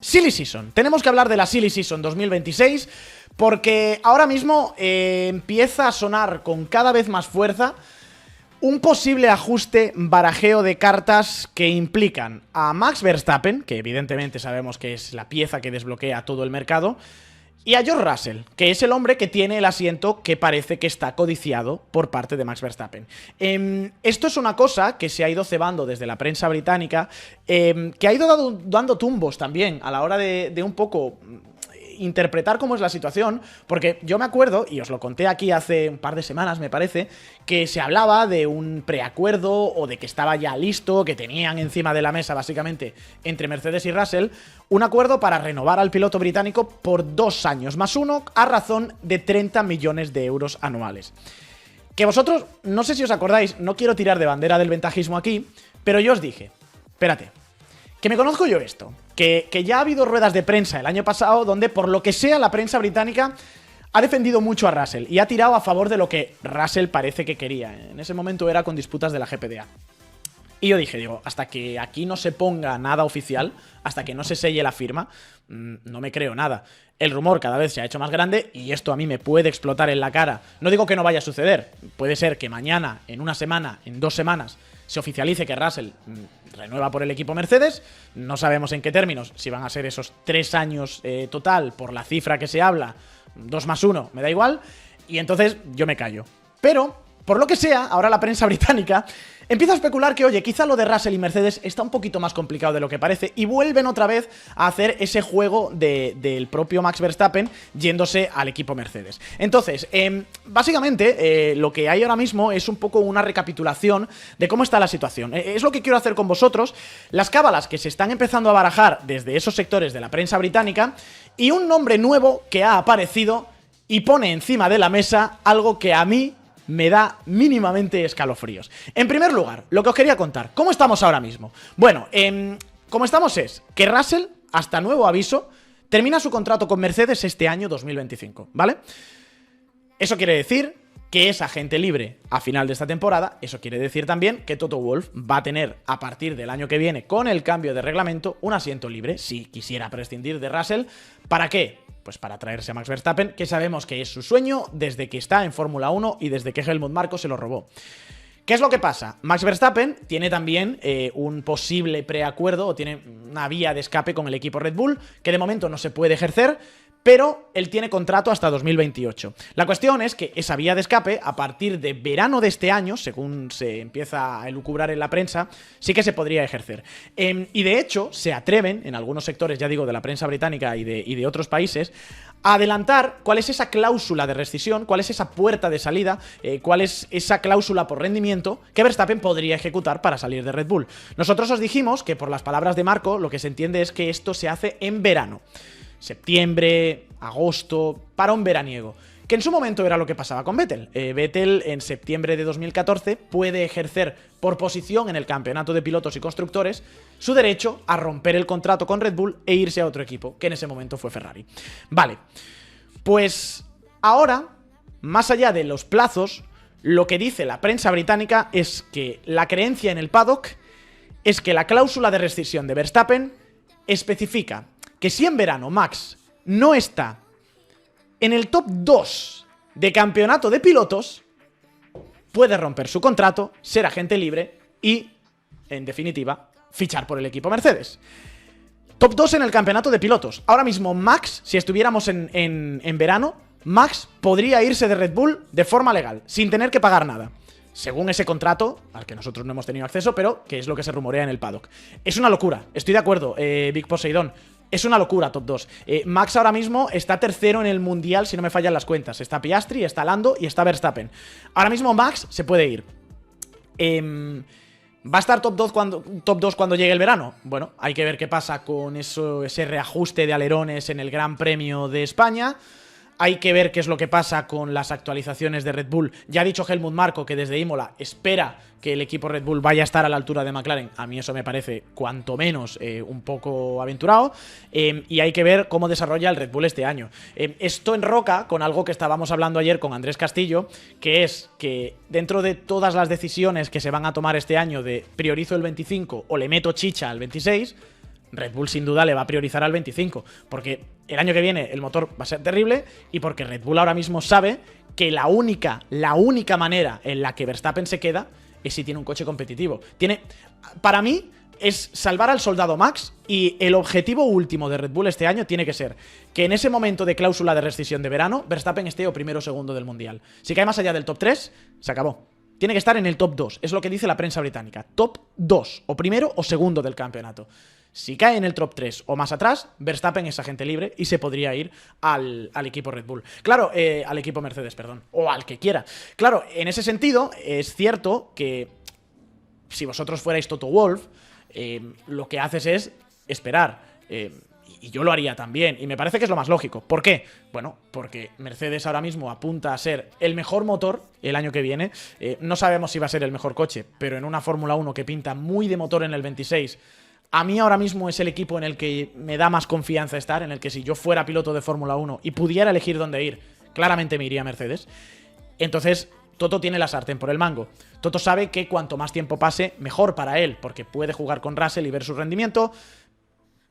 Silly Season. Tenemos que hablar de la Silly Season 2026 porque ahora mismo empieza a sonar con cada vez más fuerza un posible ajuste barajeo de cartas que implican a Max Verstappen, que evidentemente sabemos que es la pieza que desbloquea todo el mercado, y a George Russell, que es el hombre que tiene el asiento que parece que está codiciado por parte de Max Verstappen. Esto es una cosa que se ha ido cebando desde la prensa británica, que ha ido dando tumbos también a la hora de un poco interpretar cómo es la situación, porque yo me acuerdo, y os lo conté aquí hace un par de semanas me parece, que se hablaba de un preacuerdo o de que estaba ya listo, que tenían encima de la mesa básicamente entre Mercedes y Russell un acuerdo para renovar al piloto británico por 2 años más 1 a razón de 30 millones de euros anuales. Que vosotros, no sé si os acordáis, no quiero tirar de bandera del ventajismo aquí, pero yo os dije, espérate, que me conozco yo esto, que ya ha habido ruedas de prensa el año pasado donde por lo que sea la prensa británica ha defendido mucho a Russell y ha tirado a favor de lo que Russell parece que quería. En ese momento era con disputas de la GPDA. Y yo dije, hasta que aquí no se ponga nada oficial, hasta que no se selle la firma, no me creo nada. El rumor cada vez se ha hecho más grande y esto a mí me puede explotar en la cara. No digo que no vaya a suceder, puede ser que mañana, en una semana, en 2 semanas, se oficialice que Russell renueva por el equipo Mercedes. No sabemos en qué términos, si van a ser esos 3 años total por la cifra que se habla, 2 más 1, me da igual, y entonces yo me callo. Pero, por lo que sea, ahora la prensa británica empieza a especular que, oye, quizá lo de Russell y Mercedes está un poquito más complicado de lo que parece y vuelven otra vez a hacer ese juego del propio Max Verstappen yéndose al equipo Mercedes. Entonces, básicamente, lo que hay ahora mismo es un poco una recapitulación de cómo está la situación. Es lo que quiero hacer con vosotros, las cábalas que se están empezando a barajar desde esos sectores de la prensa británica y un nombre nuevo que ha aparecido y pone encima de la mesa algo que a mí me da mínimamente escalofríos. En primer lugar, lo que os quería contar, ¿cómo estamos ahora mismo? Bueno, como estamos es que Russell, hasta nuevo aviso, termina su contrato con Mercedes este año 2025, ¿vale? Eso quiere decir que es agente libre a final de esta temporada. Eso quiere decir también que Toto Wolff va a tener a partir del año que viene, con el cambio de reglamento, un asiento libre si quisiera prescindir de Russell. ¿Para qué? Pues para traerse a Max Verstappen, que sabemos que es su sueño desde que está en Fórmula 1 y desde que Helmut Marko se lo robó. ¿Qué es lo que pasa? Max Verstappen tiene también un posible preacuerdo o tiene una vía de escape con el equipo Red Bull que de momento no se puede ejercer, pero él tiene contrato hasta 2028. La cuestión es que esa vía de escape, a partir de verano de este año, según se empieza a elucubrar en la prensa, sí que se podría ejercer. Y de hecho, se atreven, en algunos sectores, ya digo, de la prensa británica y de otros países, a adelantar cuál es esa cláusula de rescisión, cuál es esa puerta de salida, cuál es esa cláusula por rendimiento que Verstappen podría ejecutar para salir de Red Bull. Nosotros os dijimos que, por las palabras de Marko, lo que se entiende es que esto se hace en verano. Septiembre, agosto, parón veraniego, que en su momento era lo que pasaba con Vettel. Vettel en septiembre de 2014 puede ejercer por posición en el campeonato de pilotos y constructores su derecho a romper el contrato con Red Bull e irse a otro equipo, que en ese momento fue Ferrari. Vale, pues ahora, más allá de los plazos, lo que dice la prensa británica es que la creencia en el paddock es que la cláusula de rescisión de Verstappen especifica que si en verano Max no está en el top 2 de campeonato de pilotos, puede romper su contrato, ser agente libre y, en definitiva, fichar por el equipo Mercedes. Top 2 en el campeonato de pilotos. Ahora mismo Max, si estuviéramos en verano, Max podría irse de Red Bull de forma legal, sin tener que pagar nada. Según ese contrato, al que nosotros no hemos tenido acceso, pero que es lo que se rumorea en el paddock. Es una locura, estoy de acuerdo, Big Poseidón. Es una locura, top 2. Max ahora mismo está tercero en el mundial, si no me fallan las cuentas. Está Piastri, está Lando y está Verstappen. Ahora mismo Max se puede ir. ¿Va a estar top 2 cuando llegue el verano? Bueno, hay que ver qué pasa con ese reajuste de alerones en el Gran Premio de España. Hay que ver qué es lo que pasa con las actualizaciones de Red Bull. Ya ha dicho Helmut Marko que desde Imola espera que el equipo Red Bull vaya a estar a la altura de McLaren. A mí eso me parece cuanto menos un poco aventurado. Y hay que ver cómo desarrolla el Red Bull este año. Esto enroca con algo que estábamos hablando ayer con Andrés Castillo, que es que dentro de todas las decisiones que se van a tomar este año de priorizo el 25 o le meto chicha al 26, Red Bull sin duda le va a priorizar al 25, porque el año que viene el motor va a ser terrible y porque Red Bull ahora mismo sabe que la única manera en la que Verstappen se queda es si tiene un coche competitivo. Para mí, es salvar al soldado Max, y el objetivo último de Red Bull este año tiene que ser que en ese momento de cláusula de rescisión de verano, Verstappen esté o primero o segundo del Mundial. Si cae más allá del top 3, se acabó. Tiene que estar en el top 2, es lo que dice la prensa británica. Top 2, o primero o segundo del campeonato. Si cae en el top 3 o más atrás, Verstappen es agente libre y se podría ir al equipo Red Bull. Claro, al equipo Mercedes, perdón, o al que quiera. Claro, en ese sentido, es cierto que si vosotros fuerais Toto Wolff, lo que haces es esperar. Y yo lo haría también, y me parece que es lo más lógico. ¿Por qué? Bueno, porque Mercedes ahora mismo apunta a ser el mejor motor el año que viene. No sabemos si va a ser el mejor coche, pero en una Fórmula 1 que pinta muy de motor en el 26, a mí ahora mismo es el equipo en el que me da más confianza estar, en el que si yo fuera piloto de Fórmula 1 y pudiera elegir dónde ir, claramente me iría a Mercedes. Entonces, Toto tiene la sartén por el mango. Toto sabe que cuanto más tiempo pase, mejor para él, porque puede jugar con Russell y ver su rendimiento,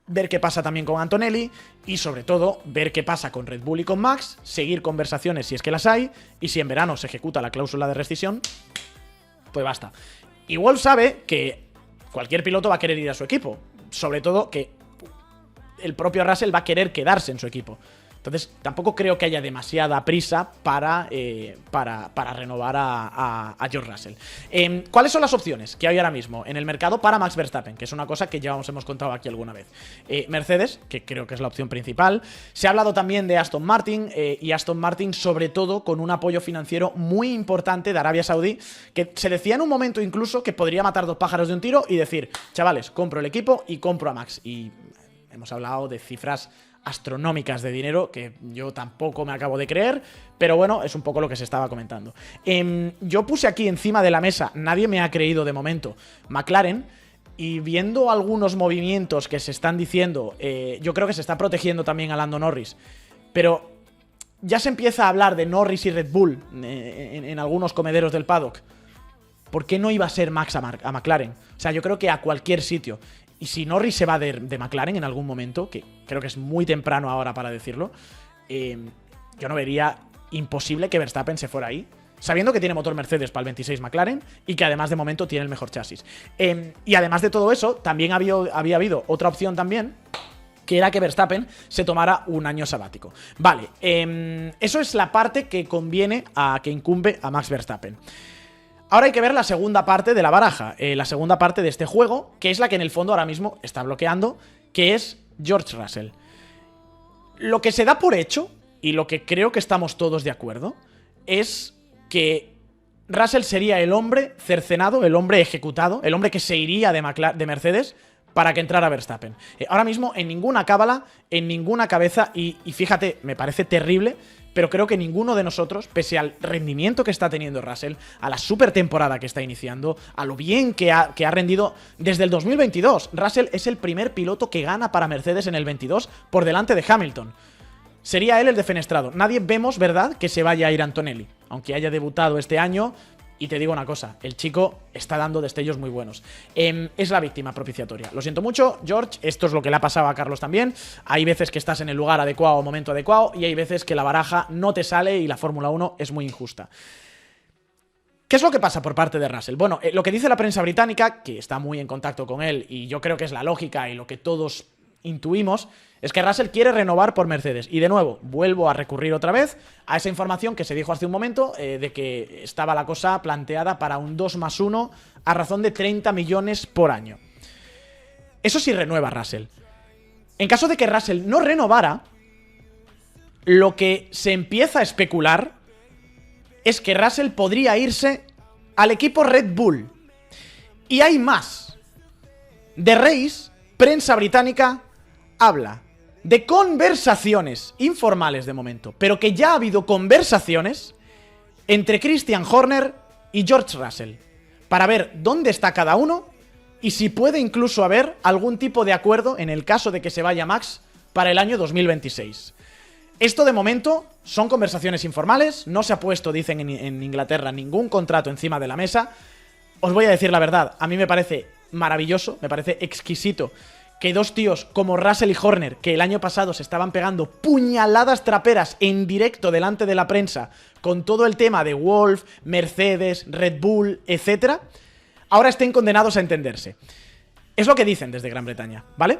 ver qué pasa también con Antonelli y, sobre todo, ver qué pasa con Red Bull y con Max, seguir conversaciones si es que las hay, y si en verano se ejecuta la cláusula de rescisión, pues basta. Y Wolff sabe que cualquier piloto va a querer ir a su equipo, sobre todo que el propio Russell va a querer quedarse en su equipo. Entonces, tampoco creo que haya demasiada prisa para renovar a George Russell. ¿Cuáles son las opciones que hay ahora mismo en el mercado para Max Verstappen? Que es una cosa que ya os hemos contado aquí alguna vez. Mercedes, que creo que es la opción principal. Se ha hablado también de Aston Martin, y Aston Martin sobre todo con un apoyo financiero muy importante de Arabia Saudí, que se decía en un momento incluso que podría matar dos pájaros de un tiro y decir, chavales, compro el equipo y compro a Max. Y hemos hablado de cifras astronómicas de dinero que yo tampoco me acabo de creer, pero bueno, es un poco lo que se estaba comentando. Yo puse aquí encima de la mesa, nadie me ha creído de momento, McLaren, y viendo algunos movimientos que se están diciendo, yo creo que se está protegiendo también a Lando Norris, pero ya se empieza a hablar de Norris y Red Bull en algunos comederos del paddock. ¿Por qué no iba a ser Max a McLaren? O sea, yo creo que a cualquier sitio. Y si Norris se va de McLaren en algún momento, que creo que es muy temprano ahora para decirlo, yo no vería imposible que Verstappen se fuera ahí, sabiendo que tiene motor Mercedes para el 26 McLaren y que además de momento tiene el mejor chasis. Y además de todo eso, también había habido otra opción también, que era que Verstappen se tomara un año sabático. Vale, eso es la parte que conviene que incumbe a Max Verstappen. Ahora hay que ver la segunda parte de la baraja, la segunda parte de este juego, que es la que en el fondo ahora mismo está bloqueando, que es George Russell. Lo que se da por hecho, y lo que creo que estamos todos de acuerdo, es que Russell sería el hombre cercenado, el hombre ejecutado, el hombre que se iría de Mercedes para que entrara Verstappen. Ahora mismo en ninguna cábala, en ninguna cabeza, y fíjate, me parece terrible, pero creo que ninguno de nosotros, pese al rendimiento que está teniendo Russell, a la super temporada que está iniciando, a lo bien que ha rendido desde el 2022. Russell es el primer piloto que gana para Mercedes en el 22 por delante de Hamilton. Sería él el defenestrado. Nadie vemos, ¿verdad?, que se vaya a ir Antonelli, aunque haya debutado este año. Y te digo una cosa, el chico está dando destellos muy buenos. Es la víctima propiciatoria. Lo siento mucho, George, esto es lo que le ha pasado a Carlos también. Hay veces que estás en el lugar adecuado o momento adecuado, y hay veces que la baraja no te sale y la Fórmula 1 es muy injusta. ¿Qué es lo que pasa por parte de Russell? Bueno, lo que dice la prensa británica, que está muy en contacto con él, y yo creo que es la lógica y lo que todos intuimos, es que Russell quiere renovar por Mercedes. Y de nuevo, vuelvo a recurrir otra vez a esa información que se dijo hace un momento, de que estaba la cosa planteada para un 2+1 a razón de 30 millones por año. Eso sí renueva Russell. En caso de que Russell no renovara, lo que se empieza a especular es que Russell podría irse al equipo Red Bull. Y hay más. The Race, prensa británica, habla de conversaciones informales de momento, pero que ya ha habido conversaciones entre Christian Horner y George Russell para ver dónde está cada uno y si puede incluso haber algún tipo de acuerdo en el caso de que se vaya Max para el año 2026. Esto de momento son conversaciones informales, no se ha puesto, dicen en Inglaterra, ningún contrato encima de la mesa. Os voy a decir la verdad, a mí me parece maravilloso, me parece exquisito que dos tíos como Russell y Horner, que el año pasado se estaban pegando puñaladas traperas en directo delante de la prensa con todo el tema de Wolff, Mercedes, Red Bull, etc., ahora estén condenados a entenderse. Es lo que dicen desde Gran Bretaña, ¿vale?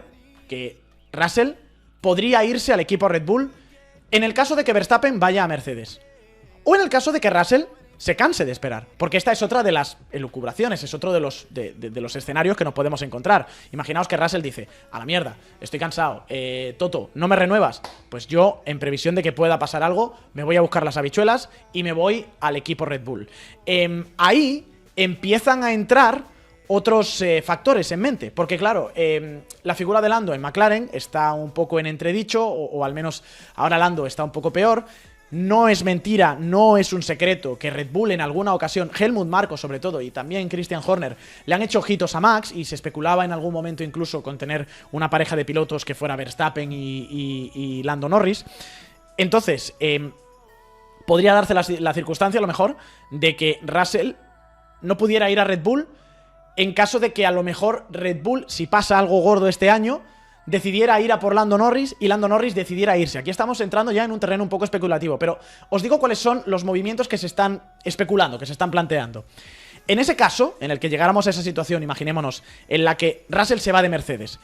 Que Russell podría irse al equipo Red Bull en el caso de que Verstappen vaya a Mercedes. O en el caso de que Russell se canse de esperar. Porque esta es otra de las elucubraciones, es otro de los escenarios que nos podemos encontrar. Imaginaos que Russell dice, a la mierda, estoy cansado, Toto, ¿no me renuevas? Pues yo, en previsión de que pueda pasar algo, me voy a buscar las habichuelas y me voy al equipo Red Bull. Ahí empiezan a entrar otros factores en mente, porque claro, la figura de Lando en McLaren está un poco en entredicho, o al menos ahora Lando está un poco peor. No es mentira, no es un secreto que Red Bull en alguna ocasión, Helmut Marko sobre todo, y también Christian Horner, le han hecho ojitos a Max, y se especulaba en algún momento incluso con tener una pareja de pilotos que fuera Verstappen y Lando Norris. Entonces, podría darse la circunstancia a lo mejor de que Russell no pudiera ir a Red Bull en caso de que a lo mejor Red Bull, si pasa algo gordo este año, decidiera ir a por Lando Norris y Lando Norris decidiera irse. Aquí estamos entrando ya en un terreno un poco especulativo, pero os digo cuáles son los movimientos que se están especulando, que se están planteando. En ese caso, en el que llegáramos a esa situación, imaginémonos, en la que Russell se va de Mercedes,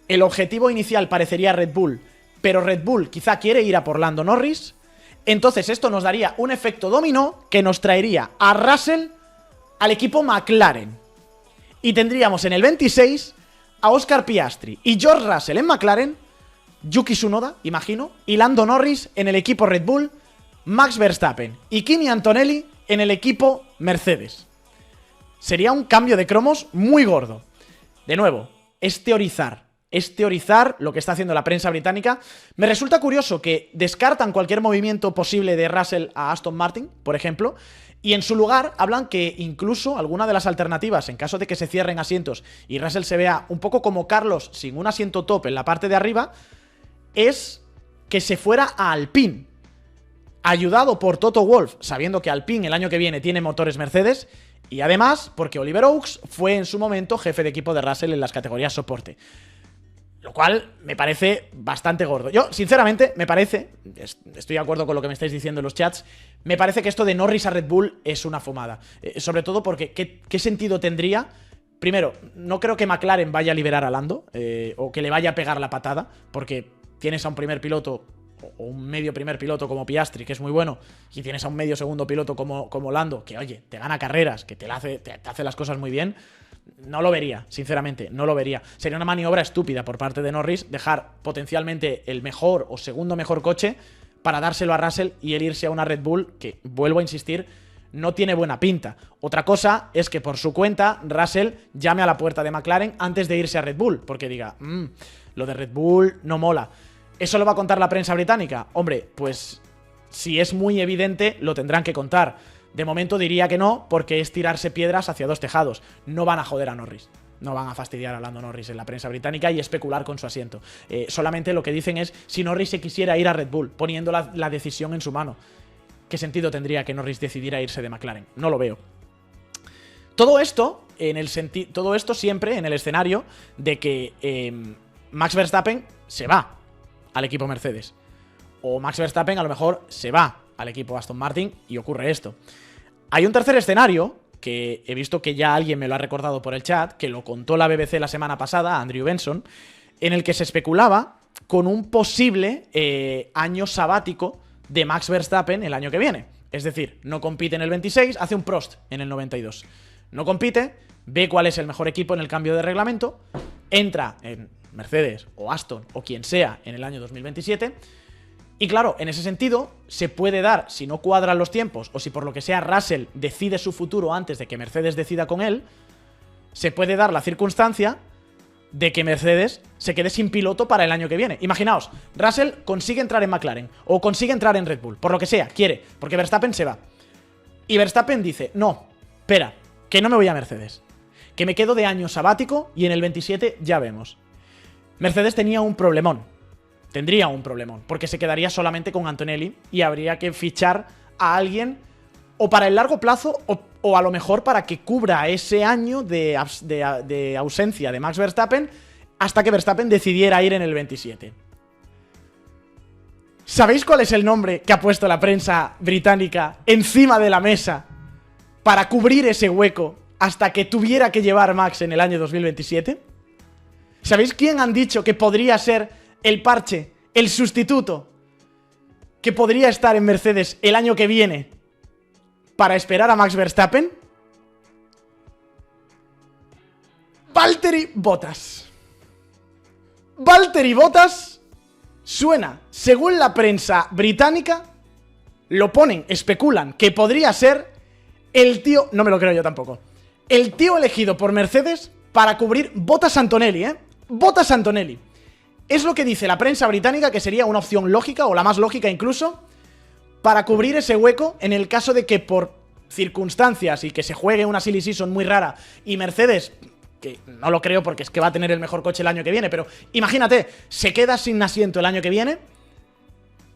el objetivo inicial parecería Red Bull, pero Red Bull quizá quiere ir a por Lando Norris, entonces esto nos daría un efecto dominó que nos traería a Russell al equipo McLaren. Y tendríamos en el 26... a Oscar Piastri y George Russell en McLaren, Yuki Tsunoda, imagino, y Lando Norris en el equipo Red Bull, Max Verstappen y Kimi Antonelli en el equipo Mercedes. Sería un cambio de cromos muy gordo. De nuevo, es teorizar lo que está haciendo la prensa británica. Me resulta curioso que descartan cualquier movimiento posible de Russell a Aston Martin, por ejemplo, y en su lugar hablan que incluso alguna de las alternativas, en caso de que se cierren asientos y Russell se vea un poco como Carlos sin un asiento top en la parte de arriba, es que se fuera a Alpine, ayudado por Toto Wolff, sabiendo que Alpine el año que viene tiene motores Mercedes, y además porque Oliver Oaks fue en su momento jefe de equipo de Russell en las categorías soporte. Lo cual me parece bastante gordo. Yo, sinceramente, me parece, estoy de acuerdo con lo que me estáis diciendo en los chats, me parece que esto de Norris a Red Bull es una fumada. Sobre todo porque, ¿qué sentido tendría? Primero, no creo que McLaren vaya a liberar a Lando, o que le vaya a pegar la patada, porque tienes a un primer piloto, o un medio primer piloto como Piastri, que es muy bueno, y tienes a un medio segundo piloto como Lando, que oye, te gana carreras, que te hace las cosas muy bien. No lo vería, sinceramente, no lo vería. Sería una maniobra estúpida por parte de Norris dejar potencialmente el mejor o segundo mejor coche para dárselo a Russell y él irse a una Red Bull que, vuelvo a insistir, no tiene buena pinta. Otra cosa es que por su cuenta Russell llame a la puerta de McLaren antes de irse a Red Bull, porque diga, lo de Red Bull no mola. ¿Eso lo va a contar la prensa británica? Hombre, pues si es muy evidente lo tendrán que contar. De momento diría que no, porque es tirarse piedras hacia dos tejados. No van a joder a Norris. No van a fastidiar a Lando Norris en la prensa británica y especular con su asiento. Solamente lo que dicen es si Norris se quisiera ir a Red Bull, poniendo la decisión en su mano. ¿Qué sentido tendría que Norris decidiera irse de McLaren? No lo veo. Todo esto siempre en el escenario de que Max Verstappen se va al equipo Mercedes. O Max Verstappen a lo mejor se va al equipo Aston Martin y ocurre esto. Hay un tercer escenario que he visto que ya alguien me lo ha recordado por el chat, que lo contó la BBC la semana pasada, Andrew Benson, en el que se especulaba con un posible año sabático de Max Verstappen el año que viene. Es decir, no compite en el 26, hace un Prost en el 92. No compite, ve cuál es el mejor equipo en el cambio de reglamento, entra en Mercedes o Aston o quien sea en el año 2027. Y claro, en ese sentido, se puede dar, si no cuadran los tiempos, o si por lo que sea Russell decide su futuro antes de que Mercedes decida con él, se puede dar la circunstancia de que Mercedes se quede sin piloto para el año que viene. Imaginaos, Russell consigue entrar en McLaren, o consigue entrar en Red Bull, por lo que sea, quiere, porque Verstappen se va. Y Verstappen dice, no, espera, que no me voy a Mercedes, que me quedo de año sabático y en el 27 ya vemos. Mercedes tenía un problemón. Tendría un problemón, porque se quedaría solamente con Antonelli y habría que fichar a alguien o para el largo plazo o a lo mejor para que cubra ese año de ausencia de Max Verstappen hasta que Verstappen decidiera ir en el 27. ¿Sabéis cuál es el nombre que ha puesto la prensa británica encima de la mesa para cubrir ese hueco hasta que tuviera que llevar Max en el año 2027? ¿Sabéis quién han dicho que podría ser el parche, el sustituto, que podría estar en Mercedes el año que viene para esperar a Max Verstappen? Valtteri Bottas. Valtteri Bottas suena, según la prensa británica, lo ponen, especulan, que podría ser el tío, no me lo creo yo tampoco, el tío elegido por Mercedes para cubrir Bottas Antonelli, Bottas Antonelli. Es lo que dice la prensa británica, que sería una opción lógica, o la más lógica incluso, para cubrir ese hueco en el caso de que por circunstancias y que se juegue una silly season muy rara y Mercedes, que no lo creo porque es que va a tener el mejor coche el año que viene, pero imagínate, se queda sin asiento el año que viene,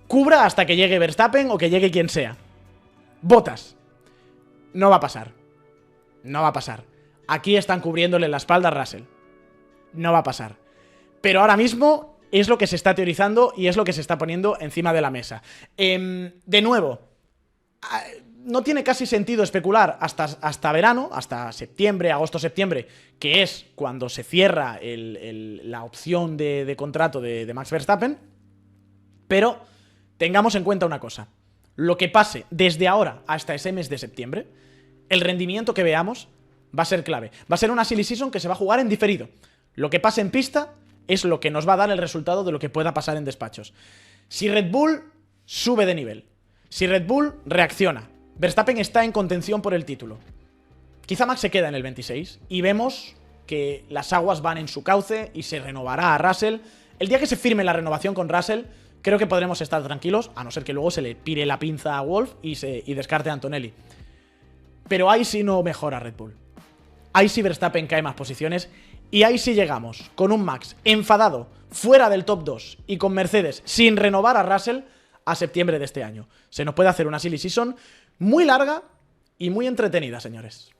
cubra hasta que llegue Verstappen o que llegue quien sea. Bottas. No va a pasar. No va a pasar. Aquí están cubriéndole la espalda a Russell. No va a pasar. Pero ahora mismo es lo que se está teorizando y es lo que se está poniendo encima de la mesa. De nuevo, no tiene casi sentido especular hasta verano, hasta septiembre, agosto-septiembre, que es cuando se cierra la opción de contrato de Max Verstappen. Pero tengamos en cuenta una cosa. Lo que pase desde ahora hasta ese mes de septiembre, el rendimiento que veamos va a ser clave. Va a ser una silly season que se va a jugar en diferido. Lo que pase en pista es lo que nos va a dar el resultado de lo que pueda pasar en despachos. Si Red Bull sube de nivel, si Red Bull reacciona, Verstappen está en contención por el título, quizá Max se queda en el 26 y vemos que las aguas van en su cauce y se renovará a Russell. El día que se firme la renovación con Russell, creo que podremos estar tranquilos, a no ser que luego se le pire la pinza a Wolff y descarte a Antonelli. Pero ahí sí no mejora Red Bull. Ahí sí Verstappen cae más posiciones. Y ahí sí llegamos, con un Max enfadado, fuera del top 2 y con Mercedes sin renovar a Russell a septiembre de este año. Se nos puede hacer una silly season muy larga y muy entretenida, señores.